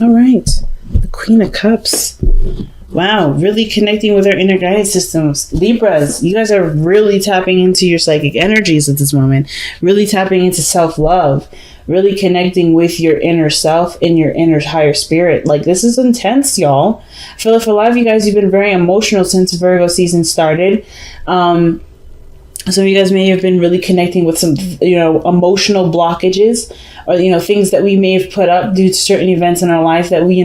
All right. The Queen of Cups. Wow, really connecting with our inner guidance systems. Libras, you guys are really tapping into your psychic energies at this moment. Really tapping into self-love. Really connecting with your inner self and your inner higher spirit. Like, this is intense, y'all. I feel like for a lot of you guys, you've been very emotional since Virgo season started. Some of you guys may have been really connecting with some, emotional blockages, or, things that we may have put up due to certain events in our life that we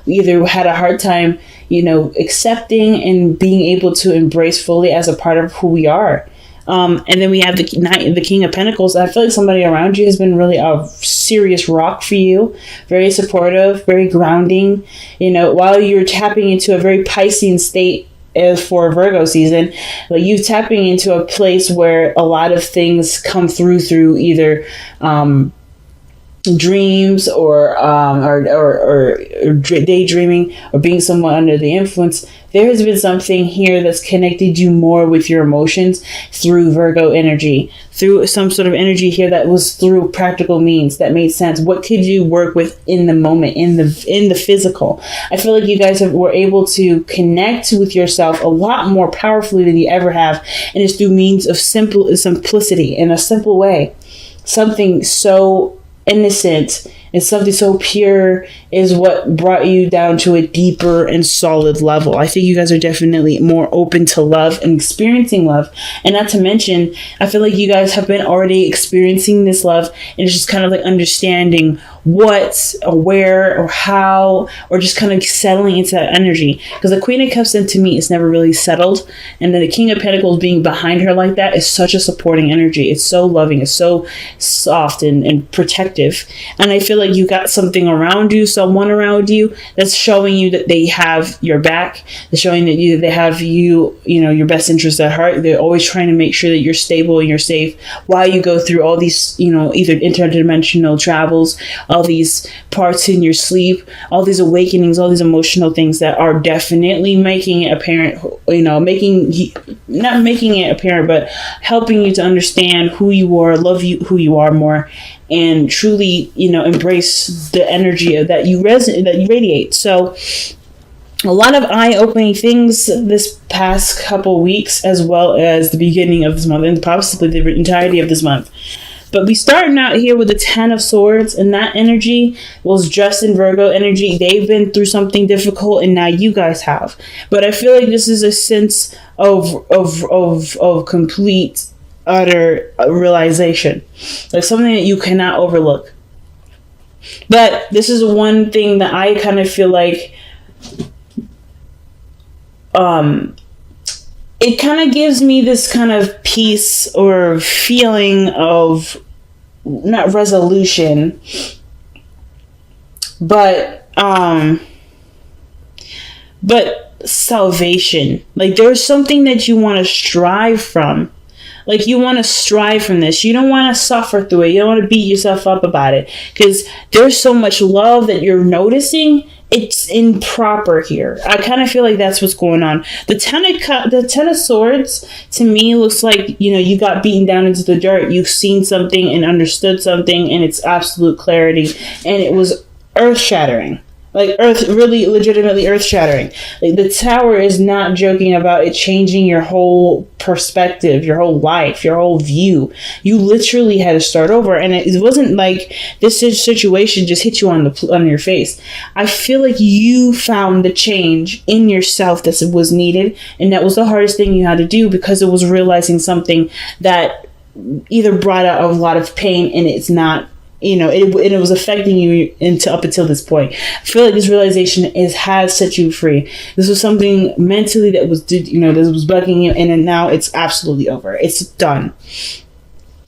either had a hard time, accepting and being able to embrace fully as a part of who we are. And then we have the King of Pentacles. I feel like somebody around you has been really a serious rock for you, very supportive, very grounding. While you're tapping into a very Piscean state as for Virgo season, like you tapping into a place where a lot of things come through either dreams or daydreaming or being somewhat under the influence. There has been something here that's connected you more with your emotions through Virgo energy, through some sort of energy here that was through practical means that made sense. What could you work with in the moment, in the physical? I feel like you guys were able to connect with yourself a lot more powerfully than you ever have, and it's through means of simplicity in a simple way. Something so innocent and something so pure is what brought you down to a deeper and solid level. I think you guys are definitely more open to love and experiencing love. And not to mention, I feel like you guys have been already experiencing this love, and it's just kind of like understanding what or where or how, or just kind of settling into that energy. Because the Queen of Cups, to me, is never really settled. And then the King of Pentacles being behind her like that is such a supporting energy. It's so loving. It's so soft and protective. And I feel like you got something around you, someone around you that's showing you that they have your back. They're showing that they have your best interest at heart. They're always trying to make sure that you're stable and you're safe while you go through all these, either interdimensional travels, all these parts in your sleep, all these awakenings, all these emotional things that are definitely making it apparent, not making it apparent, but helping you to understand who you are, love you, who you are more, and truly, embrace the energy that you radiate. So a lot of eye-opening things this past couple weeks, as well as the beginning of this month, and possibly the entirety of this month. But we starting out here with the 10 of Swords, and that energy was just in Virgo energy. They've been through something difficult, and now you guys have. But I feel like this is a sense of complete, utter realization. Like something that you cannot overlook. But this is one thing that I kind of feel like it kind of gives me this kind of peace or feeling of not resolution, but salvation. Like there's something that you want to strive from. Like you want to strive from this. You don't want to suffer through it. You don't want to beat yourself up about it, because there's so much love that you're noticing. It's improper here. I kind of feel like that's what's going on. The Ten of Swords to me looks like, you got beaten down into the dirt. You've seen something and understood something, and it's absolute clarity. And it was earth-shattering. Like really legitimately earth-shattering. Like the Tower is not joking about it changing your whole perspective, your whole life, your whole view. You literally had to start over, and it wasn't like this situation just hit you on your face. I feel like you found the change in yourself that was needed, and that was the hardest thing you had to do, because it was realizing something that either brought out a lot of pain, and it's not. It was affecting you up until this point. I feel like this realization has set you free. This was something mentally that was bugging you, and then now it's absolutely over. It's done.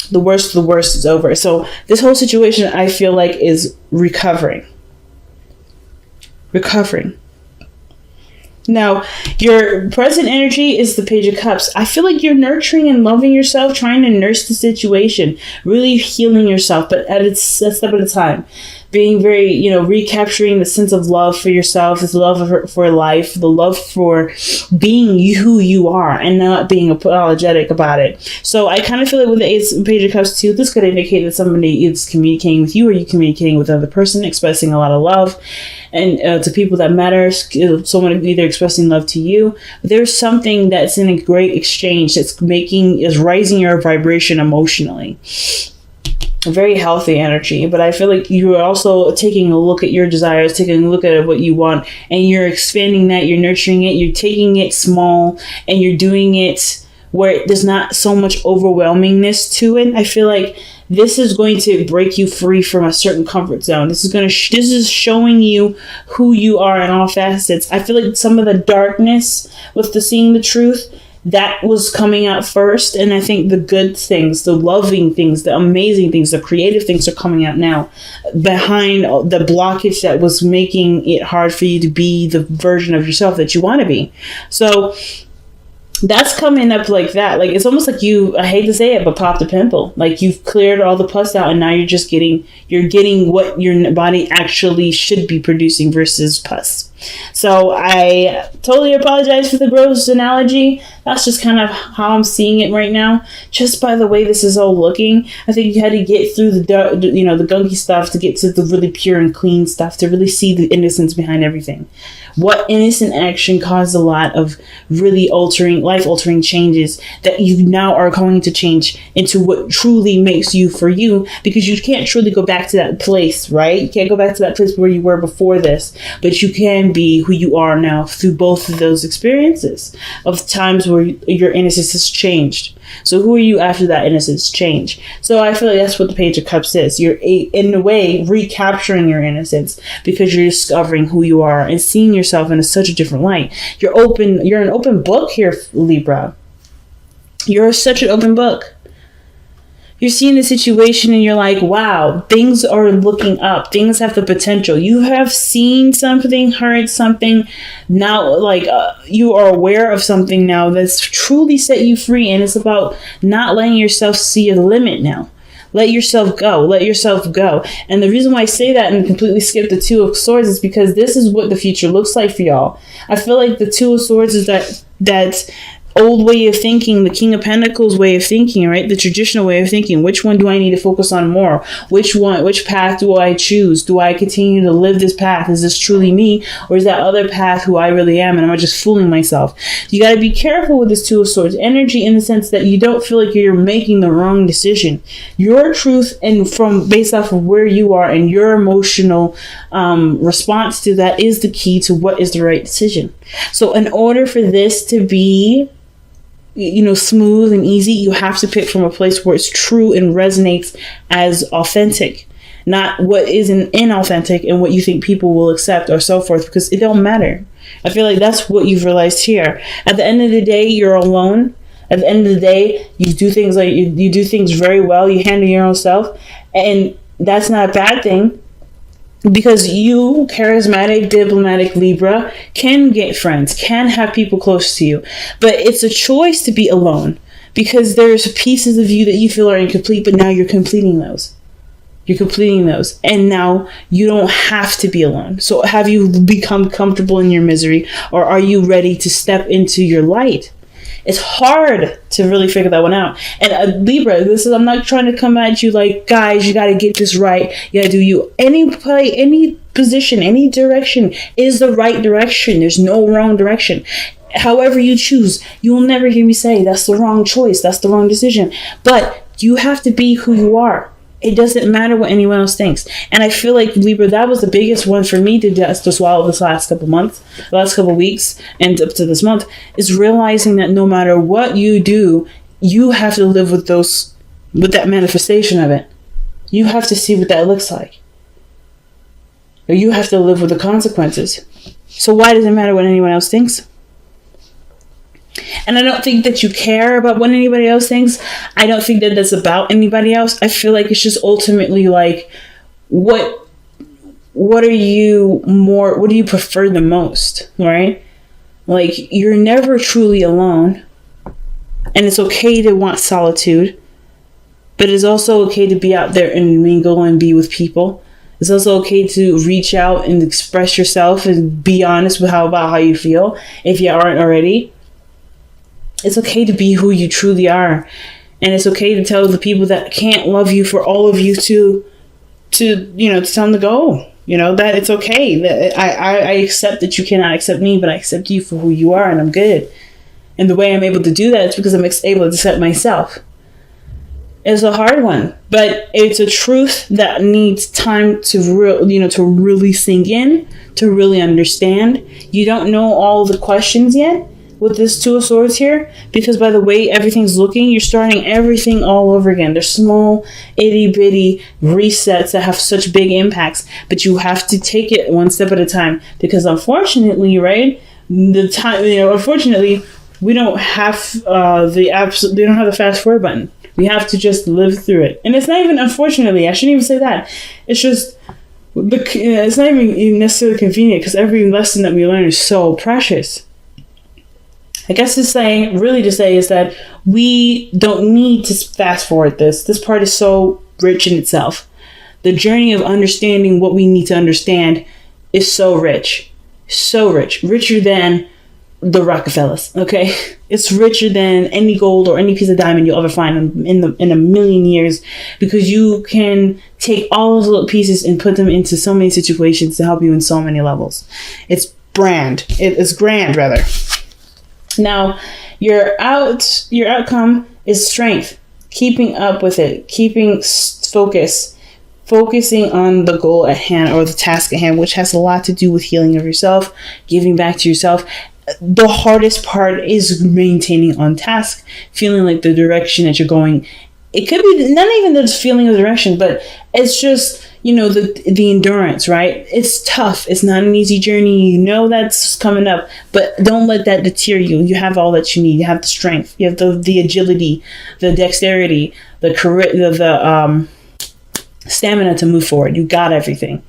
The worst is over. So this whole situation, I feel like, is recovering. Now, your present energy is the Page of Cups. I feel like you're nurturing and loving yourself, trying to nurse the situation, really healing yourself, but a step at a time. being very, recapturing the sense of love for yourself, this love for life, the love for being who you are and not being apologetic about it. So I kind of feel like with the Page of Cups too, this could indicate that somebody is communicating with you, or you communicating with another person, expressing a lot of love and to people that matter. Someone either expressing love to you. There's something that's in a great exchange that's is raising your vibration emotionally. A very healthy energy, but I feel like you are also taking a look at your desires, taking a look at what you want, and you're expanding that, you're nurturing it, you're taking it small, and you're doing it where there's not so much overwhelmingness to it. I feel like this is going to break you free from a certain comfort zone. This is showing you who you are in all facets. I feel like some of the darkness with the seeing the truth, that was coming out first, and I think the good things, the loving things, the amazing things, the creative things are coming out now behind the blockage that was making it hard for you to be the version of yourself that you want to be. So that's coming up like that. Like, it's almost like I hate to say it, but popped a pimple. Like, you've cleared all the pus out, and now you're getting what your body actually should be producing versus pus. So I totally apologize for the gross analogy. That's just kind of how I'm seeing it right now. Just by the way this is all looking, I think you had to get through the gunky stuff to get to the really pure and clean stuff, to really see the innocence behind everything. What innocent action caused a lot of really life-altering changes that you now are going to change into what truly makes you for you, because you can't truly go back to that place, right? You can't go back to that place where you were before this, but you can be who you are now through both of those experiences of times where your innocence has changed. So who are you after that innocence change? So I feel like that's what the Page of Cups is. You're in a way recapturing your innocence because you're discovering who you are and seeing yourself in such a different light. You're an open book here, Libra. You're such an open book. You're seeing the situation and you're like, wow, things are looking up. Things have the potential. You have seen something, heard something. Now, you are aware of something now that's truly set you free. And it's about not letting yourself see the limit now. Let yourself go. Let yourself go. And the reason why I say that and completely skip the Two of Swords is because this is what the future looks like for y'all. I feel like the Two of Swords is that old way of thinking, the King of Pentacles way of thinking, right? The traditional way of thinking. Which one do I need to focus on more? Which path do I choose? Do I continue to live this path? Is this truly me? Or is that other path who I really am? And am I just fooling myself? You got to be careful with this Two of Swords energy in the sense that you don't feel like you're making the wrong decision. Your truth and based off of where you are and your emotional response to that is the key to what is the right decision. So in order for this to be smooth and easy, you have to pick from a place where it's true and resonates as authentic, not what isn't inauthentic and what you think people will accept or so forth, because it don't matter. I feel like that's what you've realized here. At the end of the day, you're alone. At the end of the day, you do things you do things very well. You handle your own self, and that's not a bad thing. Because you, charismatic, diplomatic Libra, can get friends, can have people close to you. But it's a choice to be alone. Because there's pieces of you that you feel are incomplete, but now you're completing those. And now you don't have to be alone. So have you become comfortable in your misery? Or are you ready to step into your light? It's hard to really figure that one out. And Libra, I'm not trying to come at you like, guys, you got to get this right. You got to do you. Any play, any position, any direction is the right direction. There's no wrong direction. However you choose, you will never hear me say that's the wrong choice. That's the wrong decision. But you have to be who you are. It doesn't matter what anyone else thinks. And I feel like, Libra, that was the biggest one for me to swallow this last couple weeks, and up to this month, is realizing that no matter what you do, you have to live with that manifestation of it. You have to see what that looks like. Or you have to live with the consequences. So why does it matter what anyone else thinks? And I don't think that you care about what anybody else thinks. I don't think that that's about anybody else. I feel like it's just ultimately like, what do you prefer the most, right? Like, you're never truly alone. And it's okay to want solitude. But it's also okay to be out there and mingle and be with people. It's also okay to reach out and express yourself and be honest with about how you feel if you aren't already. It's okay to be who you truly are. And it's okay to tell the people that can't love you for all of you to tell them to go. That it's okay. That I accept that you cannot accept me, but I accept you for who you are, and I'm good. And the way I'm able to do that is because I'm able to accept myself. It's a hard one, but it's a truth that needs time to really sink in, to really understand. You don't know all the questions yet with this Two of Swords here, because by the way everything's looking, you're starting everything all over again. There's small, itty bitty resets that have such big impacts, but you have to take it one step at a time, because unfortunately, right, unfortunately, we don't have they don't have the fast forward button. We have to just live through it. And it's not even, unfortunately, I shouldn't even say that. It's just, it's not even necessarily convenient, because every lesson that we learn is so precious. I guess to say is that we don't need to fast forward this. This part is so rich in itself. The journey of understanding what we need to understand is so rich. So rich. Richer than the Rockefellers, okay? It's richer than any gold or any piece of diamond you'll ever find in a million years, because you can take all those little pieces and put them into so many situations to help you in so many levels. It's grand. It is grand, rather. Now, your outcome is strength. Keeping up with it. Keeping focusing on the goal at hand, or the task at hand, which has a lot to do with healing of yourself, giving back to yourself. The hardest part is maintaining on task, feeling like the direction that you're going. It could be not even the feeling of direction, but it's just, the endurance, right? It's tough. It's not an easy journey. That's coming up, but don't let that deter you. You have all that you need. You have the strength. You have the agility, the dexterity, the stamina to move forward. You got everything.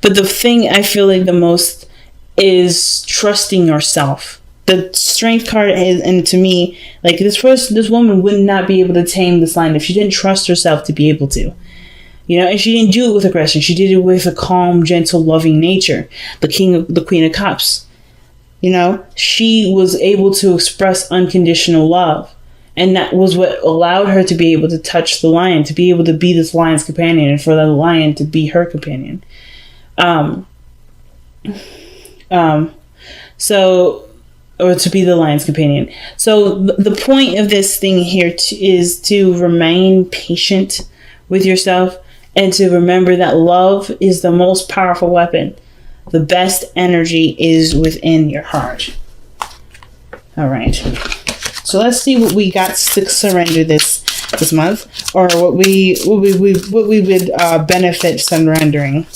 But the thing I feel like the most is trusting yourself. The strength card is, and to me, like this woman would not be able to tame this lion if she didn't trust herself to be able to. And she didn't do it with aggression. She did it with a calm, gentle, loving nature. The Queen of Cups. She was able to express unconditional love. And that was what allowed her to be able to touch the lion, to be able to be this lion's companion, and for the lion to be her companion. Or to be the lion's companion. So the point of this thing here is to remain patient with yourself, and to remember that love is the most powerful weapon. The best energy is within your heart. All right. So let's see what we got to surrender this month, or what we would benefit surrendering.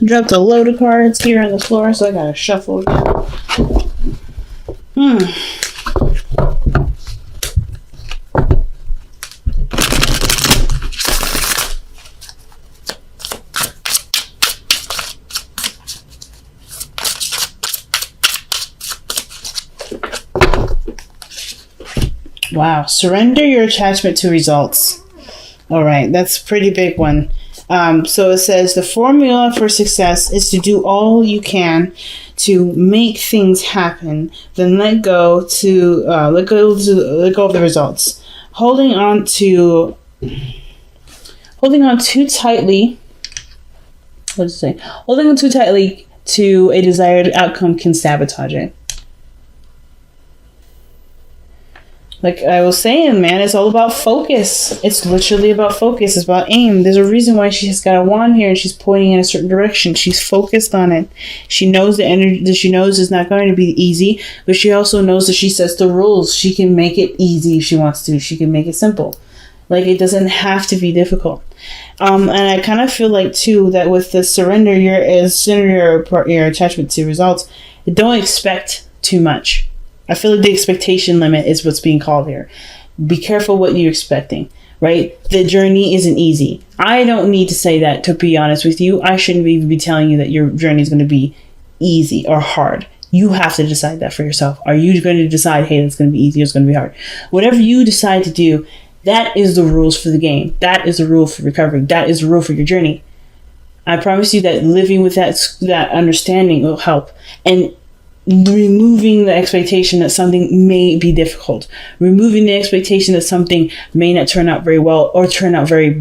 Dropped a load of cards here on the floor, so I gotta shuffle again. Wow, surrender your attachment to results. All right, that's a pretty big one. So it says the formula for success is to do all you can to make things happen, then let go of the results. Holding on too tightly. What does it say? Holding on too tightly to a desired outcome can sabotage it. Like I was saying, man, it's all about focus. It's literally about focus. It's about aim. There's a reason why she's got a wand here and she's pointing in a certain direction. She's focused on it. She knows the energy that she knows is not going to be easy, but she also knows that she sets the rules. She can make it easy if she wants to. She can make it simple. Like it doesn't have to be difficult. And I kind of feel like too that with the surrender your attachment to results, don't expect too much. I feel like the expectation limit is what's being called here. Be careful what you're expecting. right? The journey isn't easy. I don't need to say that, to be honest with you. I shouldn't even be telling you that your journey is going to be easy or hard. You have to decide that for yourself. Are you going to decide, hey, it's going to be easy or it's going to be hard? Whatever you decide to do, that is the rules for the game. That is the rule for recovery. That is the rule for your journey. I promise you that living with that understanding will help. And removing the expectation that something may be difficult, removing the expectation that something may not turn out very well or turn out very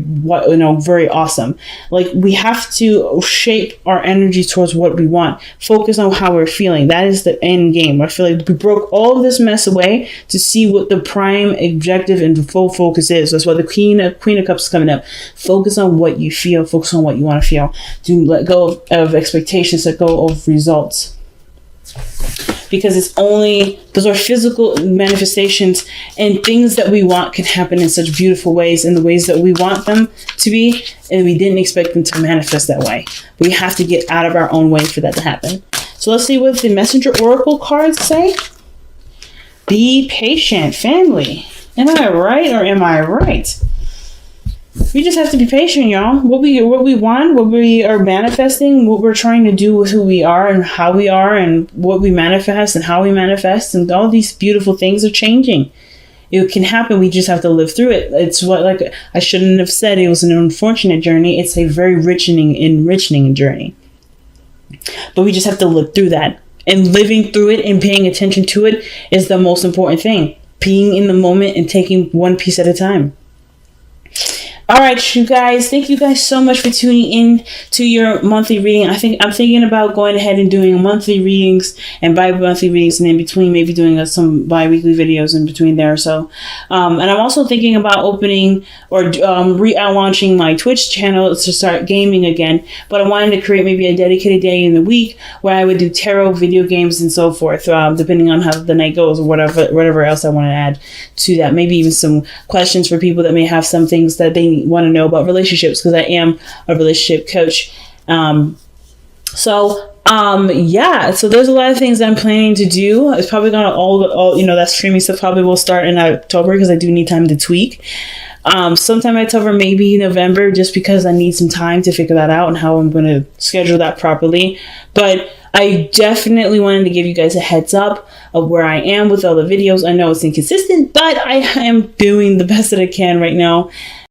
awesome. Like, we have to shape our energy towards what we want, focus on how we're feeling. That is the end game. I feel like we broke all of this mess away to see what the prime objective and full focus is. That's why the Queen of Cups is coming up. Focus on what you feel, focus on what you want to feel. Do let go of expectations, let go of results. Because it's only, those are physical manifestations, and things that we want can happen in such beautiful ways, in the ways that we want them to be, and we didn't expect them to manifest that way. We have to get out of our own way for that to happen. So let's see what the Messenger Oracle cards say. Be patient, family. Am I right or am I right? We just have to be patient, y'all. What we want, what we are manifesting, what we're trying to do with who we are and how we are, and what we manifest and how we manifest, and all these beautiful things are changing. It can happen. We just have to live through it. It's what, like, I shouldn't have said it was an unfortunate journey. It's a very enriching journey. But we just have to live through that. And living through it and paying attention to it is the most important thing. Being in the moment and taking one piece at a time. All right, you guys. Thank you guys so much for tuning in to your monthly reading. I'm thinking about going ahead and doing monthly readings and bi-monthly readings, and in between maybe doing some bi-weekly videos in between there. So, and I'm also thinking about opening or relaunching my Twitch channel to start gaming again. But I wanted to create maybe a dedicated day in the week where I would do tarot, video games, and so forth, depending on how the night goes or whatever else I want to add to that. Maybe even some questions for people that may have some things that they want to know about relationships, because I am a relationship coach. So there's a lot of things I'm planning to do. It's probably gonna all that streaming stuff probably will start in October, because I do need time to tweak. Sometime October, maybe November, just because I need some time to figure that out and how I'm going to schedule that properly. But I definitely wanted to give you guys a heads up of where I am with all the videos. I know it's inconsistent, but I am doing the best that I can right now.